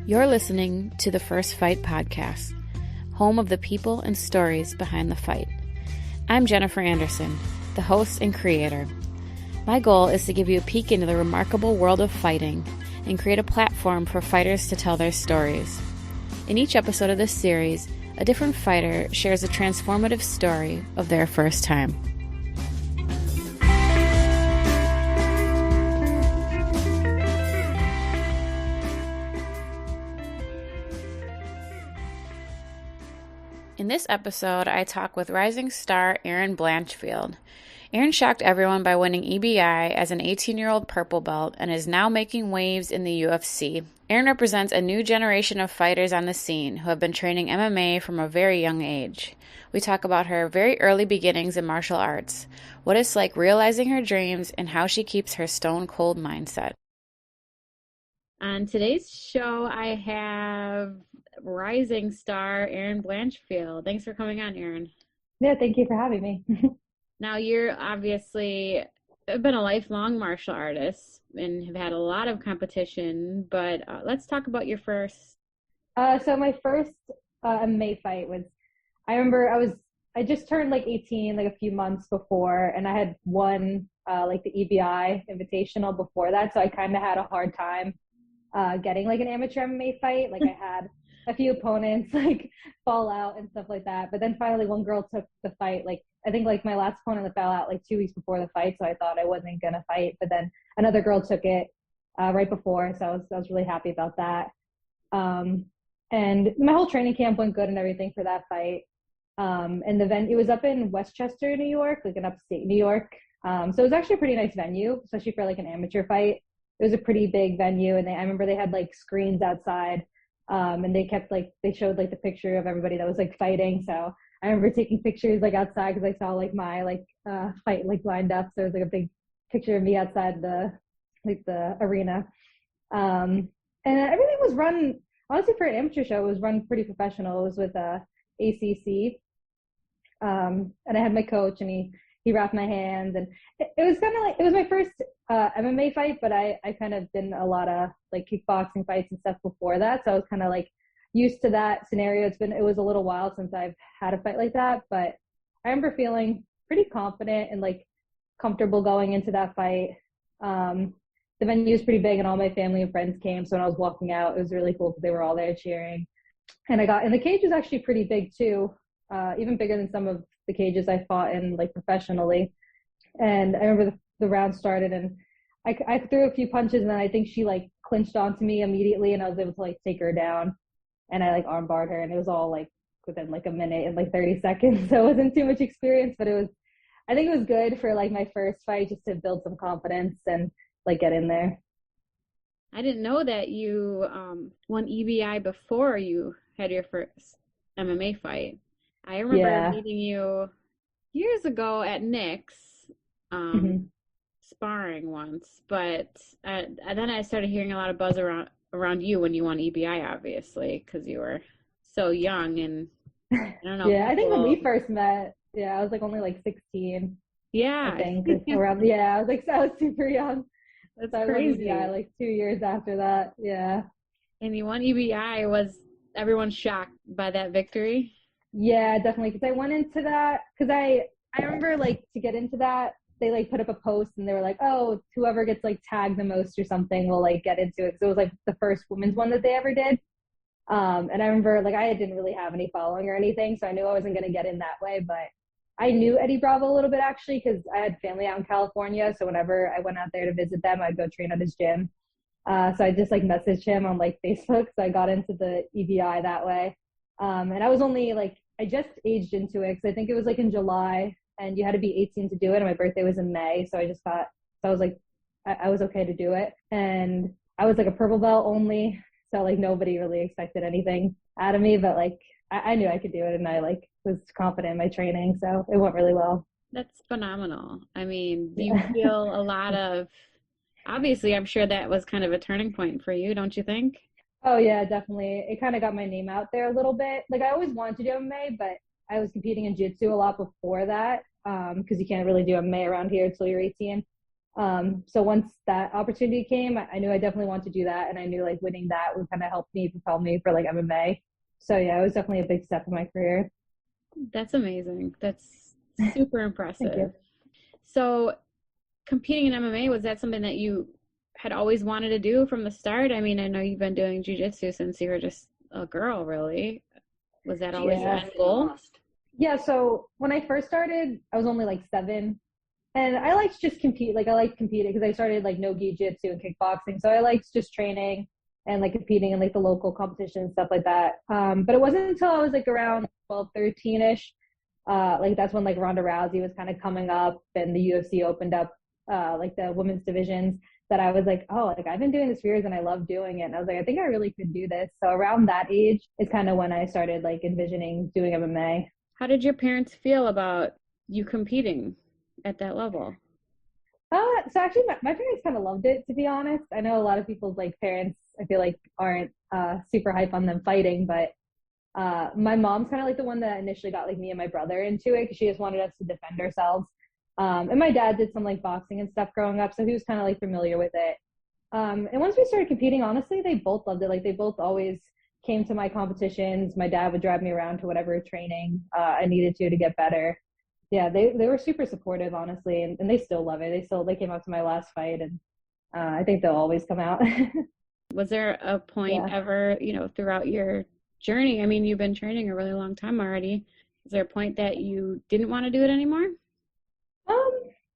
You're listening to the First Fight podcast, home of the people and stories behind the fight. I'm Jennifer Anderson, the host and creator. My goal is to give you a peek into the remarkable world of fighting and create a platform for fighters to tell their stories. In each episode of this series, a different fighter shares a transformative story of their first time. In this episode, I talk with rising star Erin Blanchfield. Erin shocked everyone by winning EIBA as an 18-year-old purple belt and is now making waves in the UFC. Erin represents a new generation of fighters on the scene who have been training MMA from a very young age. We talk about her very early beginnings in martial arts, what it's like realizing her dreams, and how she keeps her stone-cold mindset. On today's show, I have rising star Erin Blanchfield. Thanks for coming on, Erin. Yeah, thank you for having me. Now, you're obviously been a lifelong martial artist and have had a lot of competition, but let's talk about your first. So my first MMA fight was, I remember I just turned like 18 like a few months before, and I had won like the EIBA Invitational before that, so I kind of had a hard time getting like an amateur MMA fight. Like I had a few opponents like fall out and stuff like that, but then finally one girl took the fight. Like I think like my last opponent that fell out like 2 weeks before the fight, so I thought I wasn't gonna fight, but then another girl took it right before, so I was really happy about that. And my whole training camp went good and everything for that fight. And the venue, it was up in Westchester, New York, like in upstate New York. So it was actually a pretty nice venue, especially for like an amateur fight. It was a pretty big venue, and I remember they had like screens outside, and they showed like the picture of everybody that was like fighting. So I remember taking pictures like outside because I saw like my fight like lined up. So it was like a big picture of me outside the arena. And everything was run, honestly, for an amateur show, it was run pretty professional. It was with ACC. And I had my coach, and he wrapped my hands, and it was kind of like, it was my first MMA fight, but I kind of did a lot of like kickboxing fights and stuff before that. So I was kind of like used to that scenario. It was a little while since I've had a fight like that, but I remember feeling pretty confident and like comfortable going into that fight. The venue was pretty big, and all my family and friends came. So when I was walking out, it was really cool because they were all there cheering. And the cage was actually pretty big too, even bigger than some of the cages I fought in like professionally. And I remember the round started, and I threw a few punches, and then I think she like clinched onto me immediately, and I was able to like take her down, and I like armbarred her, and it was all like within like a minute and like 30 seconds. So it wasn't too much experience, but I think it was good for like my first fight, just to build some confidence and like get in there. I didn't know that you won EIBA before you had your first MMA fight. I remember meeting you years ago at Nick's, sparring once, but then I started hearing a lot of buzz around you when you won EIBA, obviously, because you were so young, and I don't know. Yeah, I think when we first met, I was like only like 16. Yeah, I think around. I was super young. That's so crazy. I won EIBA like 2 years after that. Yeah. And you won EIBA. Was everyone shocked by that victory? Yeah, definitely. Because I went into that, because I remember like to get into that, they like put up a post and they were like, oh, whoever gets like tagged the most or something will like get into it. Because it was like the first women's one that they ever did. And I remember like I didn't really have any following or anything, so I knew I wasn't going to get in that way. But I knew Eddie Bravo a little bit actually, because I had family out in California. So whenever I went out there to visit them, I'd go train at his gym. So I just like messaged him on like Facebook. So I got into the EIBA that way. And I was only like, I just aged into it, because I think it was like in July, and you had to be 18 to do it, and my birthday was in May. So I just thought, so I was like, I was okay to do it. And I was like a purple belt only, so like nobody really expected anything out of me, but like I knew I could do it, and I like was confident in my training, so it went really well. That's phenomenal. I mean, do you feel a lot of, obviously I'm sure that was kind of a turning point for you, don't you think? Oh yeah, definitely. It kind of got my name out there a little bit. Like I always wanted to do MMA, but I was competing in jiu-jitsu a lot before that, because you can't really do MMA around here until you're 18. So once that opportunity came, I knew I definitely wanted to do that. And I knew like winning that would kind of help me propel me for like MMA. So yeah, it was definitely a big step in my career. That's amazing. That's super Thank you. impressive. So competing in MMA, was that something that you had always wanted to do from the start? I mean, I know you've been doing jujitsu since you were just a girl, really. Was that always your Yeah. end goal? Yeah. So when I first started, I was only like 7. And I liked to just compete. Like I liked competing because I started like no gi jitsu and kickboxing. So I liked just training and like competing in like the local competition and stuff like that. But it wasn't until I was like around 12, 13-ish. Like that's when like Ronda Rousey was kind of coming up and the UFC opened up like the women's divisions, that I was like, oh, like I've been doing this for years and I love doing it. And I was like, I think I really could do this. So around that age is kind of when I started like envisioning doing MMA. How did your parents feel about you competing at that level? So actually, my parents kind of loved it, to be honest. I know a lot of people's like parents, I feel like, aren't super hype on them fighting, but my mom's kind of like the one that initially got like me and my brother into it because she just wanted us to defend ourselves. And my dad did some like boxing and stuff growing up, so he was kind of like familiar with it. And once we started competing, honestly, they both loved it. Like they both always came to my competitions. My dad would drive me around to whatever training I needed to get better. Yeah, they were super supportive, honestly, and they still love it. They came out to my last fight, and I think they'll always come out. Was there a point Yeah. ever, throughout your journey? I mean, you've been training a really long time already. Is there a point that you didn't want to do it anymore? Um,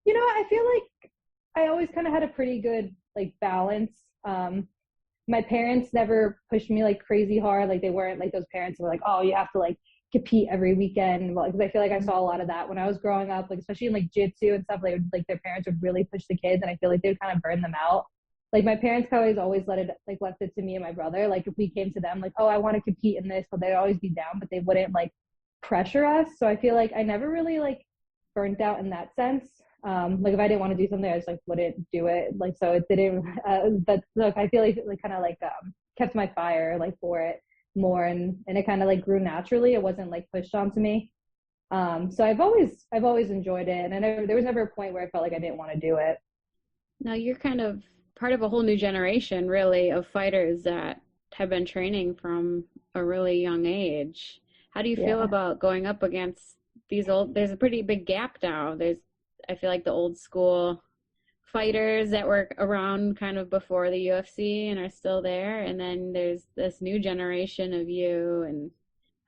I feel like I always kind of had a pretty good like balance. My parents never pushed me like crazy hard. Like they weren't like those parents who were like, oh, you have to like compete every weekend. Because I feel like I saw a lot of that when I was growing up, like especially in like jitsu and stuff. Like their parents would really push the kids, and I feel like they would kind of burn them out. Like my parents always left it to me and my brother. Like if we came to them, like, oh, I want to compete in this, so they'd always be down, but they wouldn't like pressure us. So I feel like I never really like burnt out in that sense. Like if I didn't want to do something, I just like wouldn't do it. Like so it didn't. That's like I feel like kind of like kept my fire like for it more, and it kind of like grew naturally. It wasn't like pushed onto me. So I've always enjoyed it, and there was never a point where I felt like I didn't want to do it. Now you're kind of part of a whole new generation, really, of fighters that have been training from a really young age. How do you feel Yeah. about going up against there's a pretty big gap now. I feel like the old school fighters that were around kind of before the UFC and are still there. And then there's this new generation of you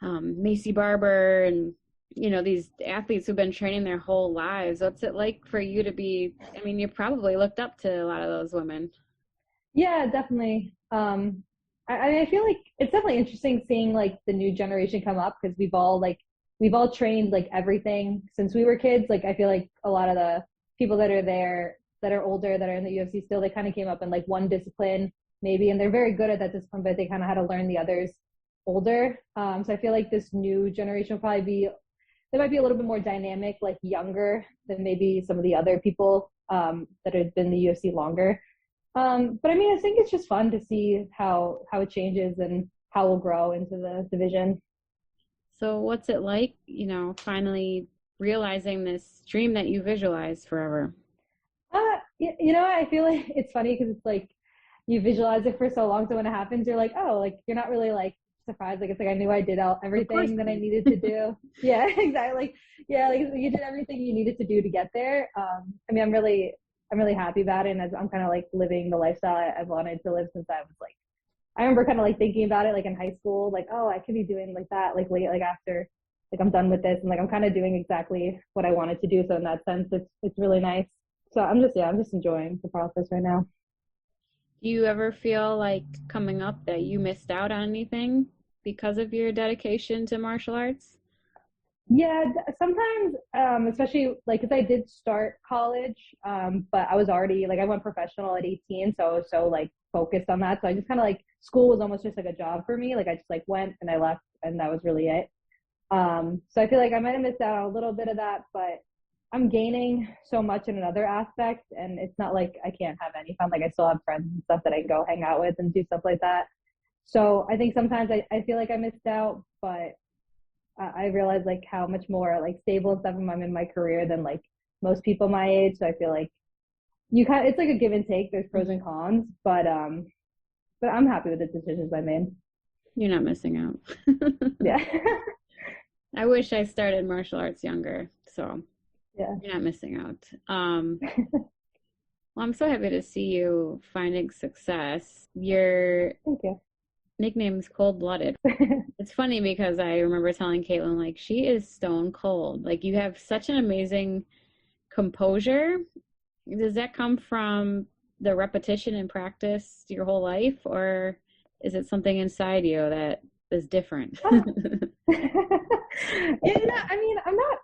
and Macy Barber and these athletes who've been training their whole lives. What's it like for you to be? I mean, you probably looked up to a lot of those women. Yeah, definitely. I feel like it's definitely interesting seeing like the new generation come up because we've all trained like everything since we were kids. Like I feel like a lot of the people that are there that are older that are in the UFC still, they kind of came up in like one discipline maybe, and they're very good at that discipline, but they kind of had to learn the others older. So I feel like this new generation will probably be they might be a little bit more dynamic, like younger than maybe some of the other people that have been in the UFC longer. But I mean, I think it's just fun to see how it changes and how we'll grow into the division. So what's it like, finally realizing this dream that you visualized forever? I feel like it's funny because it's like you visualize it for so long, so when it happens, you're like, oh, like you're not really like surprised. Like it's like I knew I did Of course. everything that I needed to do. Yeah, exactly. Like yeah, like you did everything you needed to do to get there. I mean, I'm really happy about it, and as I'm kind of like living the lifestyle I've wanted to live since I was like I remember kind of like thinking about it like in high school, like, oh, I could be doing like that, like late, like after, like I'm done with this, and like I'm kind of doing exactly what I wanted to do. So in that sense, it's really nice. So I'm just enjoying the process right now. Do you ever feel like coming up that you missed out on anything because of your dedication to martial arts? Yeah, sometimes, especially like because I did start college, but I was already like I went professional at 18, so I was so like focused on that. So I just kind of like school was almost just like a job for me. Like I just like went and I left, and that was really it. So I feel like I might have missed out on a little bit of that, but I'm gaining so much in another aspect, and it's not like I can't have any fun. Like I still have friends and stuff that I can go hang out with and do stuff like that. So I think sometimes I feel like I missed out, but I realize like how much more like stable and stuff I'm in my career than like most people my age. So I feel like it's like a give and take. There's pros and cons, but I'm happy with the decisions I made. You're not missing out. Yeah. I wish I started martial arts younger, so Yeah. you're not missing out. Well, I'm so happy to see you finding success. Your Thank you. nickname's Cold Blooded. It's funny because I remember telling Caitlin, like, she is stone cold. Like, you have such an amazing composure. Does that come from the repetition and practice your whole life, or is it something inside you that is different? Yeah, I mean, I'm not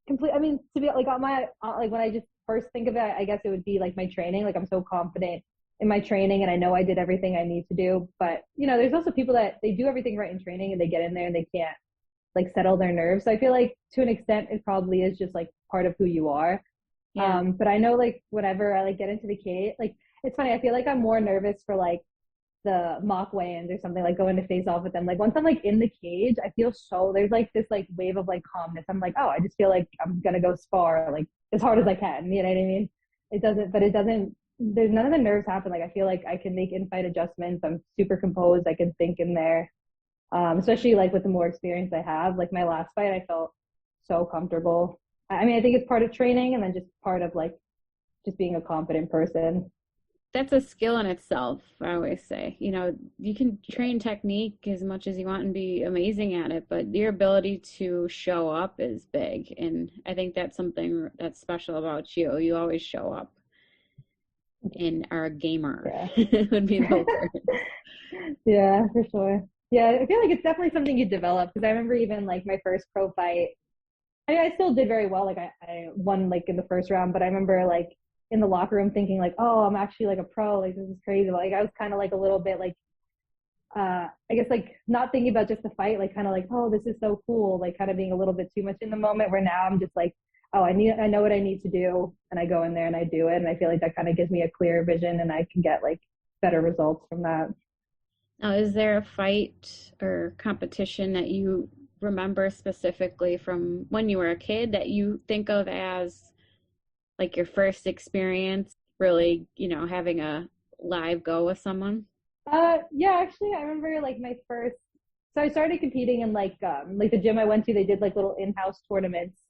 complete. I mean, to be like on my like when I just first think of it, I guess it would be like my training. Like I'm so confident in my training, and I know I did everything I need to do. But there's also people that they do everything right in training, and they get in there and they can't like settle their nerves. So I feel like to an extent, it probably is just like part of who you are. Yeah. But I know like whenever I like get into the cage, like it's funny. I feel like I'm more nervous for like the mock weigh-ins or something, like going to face off with them. Like once I'm like in the cage, I feel so there's like this like wave of like calmness. I'm like, oh, I just feel like I'm gonna go spar like as hard as I can. You know what I mean? It doesn't. There's none of the nerves happen. Like I feel like I can make in-fight adjustments. I'm super composed. I can think in there. Especially like with the more experience I have. Like my last fight, I felt so comfortable. I mean, I think it's part of training, and then just part of like just being a confident person. That's a skill in itself, I always say. You can train technique as much as you want and be amazing at it, but your ability to show up is big. And I think that's something that's special about you. You always show up and are a gamer. Yeah. Would be the word. Yeah, for sure. Yeah, I feel like it's definitely something you develop, because I remember even like my first pro fight. I mean, I still did very well. Like I won like in the first round, but I remember like in the locker room thinking like, oh, I'm actually like a pro. Like this is crazy. Like I was kind of like a little bit like, I guess like not thinking about just the fight, like kind of like, oh, this is so cool. Like kind of being a little bit too much in the moment, where now I'm just like, oh, I know what I need to do, and I go in there and I do it. And I feel like that kind of gives me a clearer vision, and I can get like better results from that. Now, is there a fight or competition that you remember specifically from when you were a kid that you think of as like your first experience really, having a live go with someone? Yeah, actually, I remember like my first. So I started competing in like the gym I went to. They did like little in-house tournaments.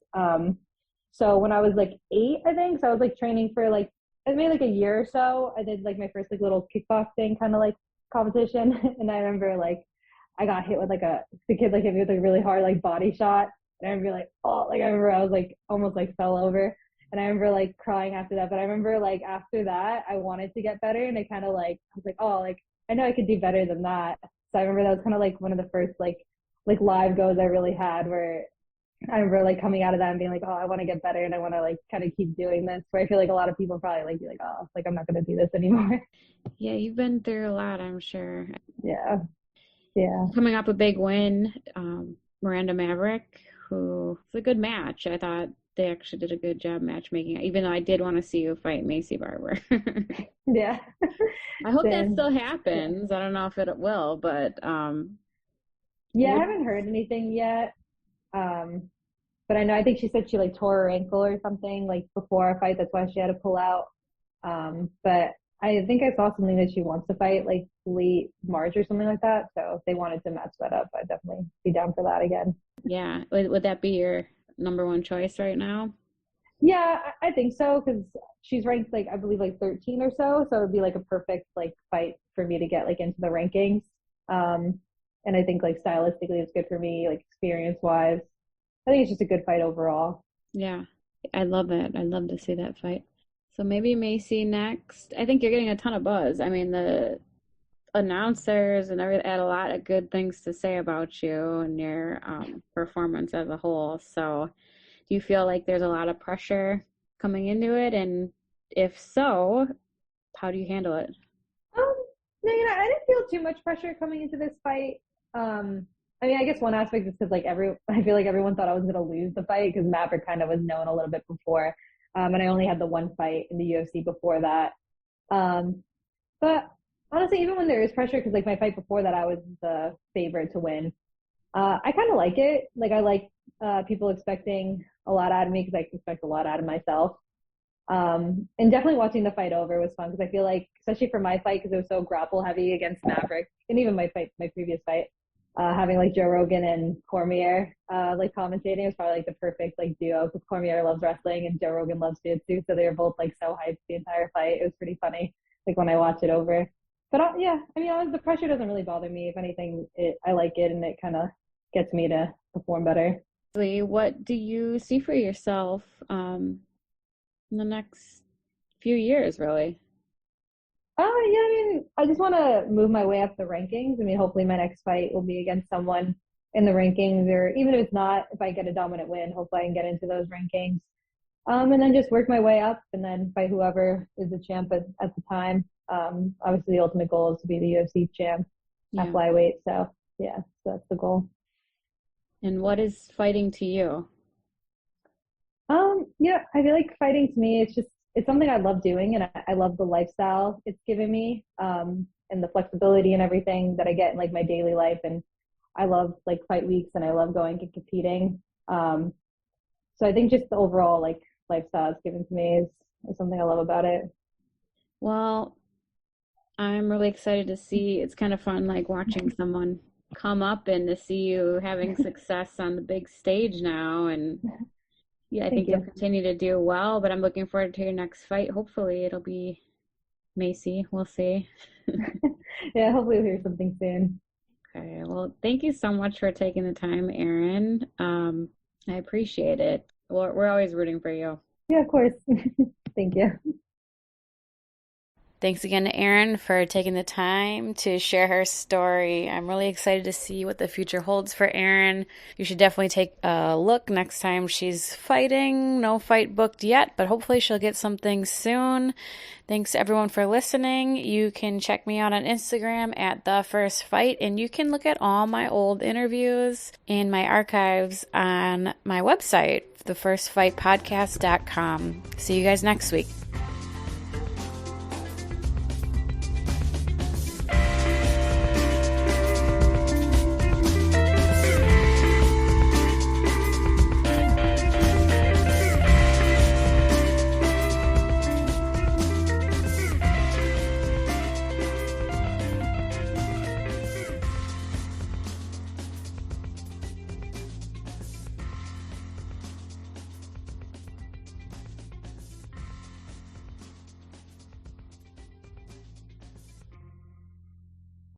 So when I was like 8, I think, so I was like training for like maybe like a year or so. I did like my first like little kickboxing kind of like competition, and I remember like I got hit with like the kid like hit me with a really hard like body shot, and I remember like oh like I remember I was like almost like fell over. And I remember like crying after that. But I remember like after that, I wanted to get better. And I kind of like, I was like, oh, like I know I could do better than that. So I remember that was kind of like one of the first like live goes I really had, where I remember like coming out of that and being like, oh, I want to get better, and I want to like kind of keep doing this. Where I feel like a lot of people probably like be like, oh, like I'm not going to do this anymore. Yeah, you've been through a lot, I'm sure. Yeah. Yeah. Coming up a big win, Miranda Maverick, who was a good match. I thought they actually did a good job matchmaking, even though I did want to see you fight Macy Barber. Yeah. I hope that Same. still happens. Yeah. I don't know if it will, but yeah, I haven't heard anything yet. But I think she said she like tore her ankle or something like before a fight. That's why she had to pull out. But I think I saw something that she wants to fight like late March or something like that. So if they wanted to match that up, I'd definitely be down for that again. Yeah. Would that be your number one choice right now? Yeah, I think so, because she's ranked like I believe like 13 or so. So it'd be like a perfect like fight for me to get like into the rankings. And I think like stylistically it's good for me, like experience wise. I think it's just a good fight overall. Yeah, I love it. I'd love to see that fight. So maybe Macy next. I think you're getting a ton of buzz. I mean, the announcers and everything had a lot of good things to say about you and your performance as a whole. So do you feel like there's a lot of pressure coming into it? And if so, how do you handle it? No, I didn't feel too much pressure coming into this fight. I mean, I guess one aspect is because like I feel like everyone thought I was gonna lose the fight, because Maverick kind of was known a little bit before, and I only had the one fight in the UFC before that. But honestly, even when there is pressure, because like my fight before that, I was the favorite to win. I kind of like it. Like I like people expecting a lot out of me, because I expect a lot out of myself. And definitely watching the fight over was fun because I feel like, especially for my fight, because it was so grapple heavy against Maverick, and even my previous fight, having like Joe Rogan and Cormier like commentating was probably like the perfect like duo because Cormier loves wrestling and Joe Rogan loves jiu-jitsu, so they were both like so hyped the entire fight. It was pretty funny, like when I watch it over. But yeah, I mean, the pressure doesn't really bother me. If anything, I like it and it kind of gets me to perform better. What do you see for yourself in the next few years, really? Yeah, I mean, I just want to move my way up the rankings. I mean, hopefully my next fight will be against someone in the rankings, or even if it's not, if I get a dominant win, hopefully I can get into those rankings. And then just work my way up and then fight whoever is the champ at the time. Obviously the ultimate goal is to be the UFC champ at Yeah. flyweight. So yeah, so that's the goal. And what is fighting to you? Yeah, I feel like fighting to me, it's something I love doing, and I love the lifestyle it's given me, and the flexibility and everything that I get in like my daily life. And I love like fight weeks, and I love going and competing. So I think just the overall like lifestyle it's given to me is something I love about it. Well, I'm really excited to see. It's kind of fun, like watching someone come up and to see you having success on the big stage now. And yeah, I Thank think you'll you. continue to do well, but I'm looking forward to your next fight. Hopefully, it'll be Macy. We'll see. Yeah, hopefully we'll hear something soon. Okay, well, thank you so much for taking the time, Erin. I appreciate it. We're always rooting for you. Yeah, of course. Thank you. Thanks again to Erin for taking the time to share her story. I'm really excited to see what the future holds for Erin. You should definitely take a look next time she's fighting. No fight booked yet, but hopefully she'll get something soon. Thanks everyone for listening. You can check me out on Instagram at The First Fight, and you can look at all my old interviews in my archives on my website, thefirstfightpodcast.com. See you guys next week.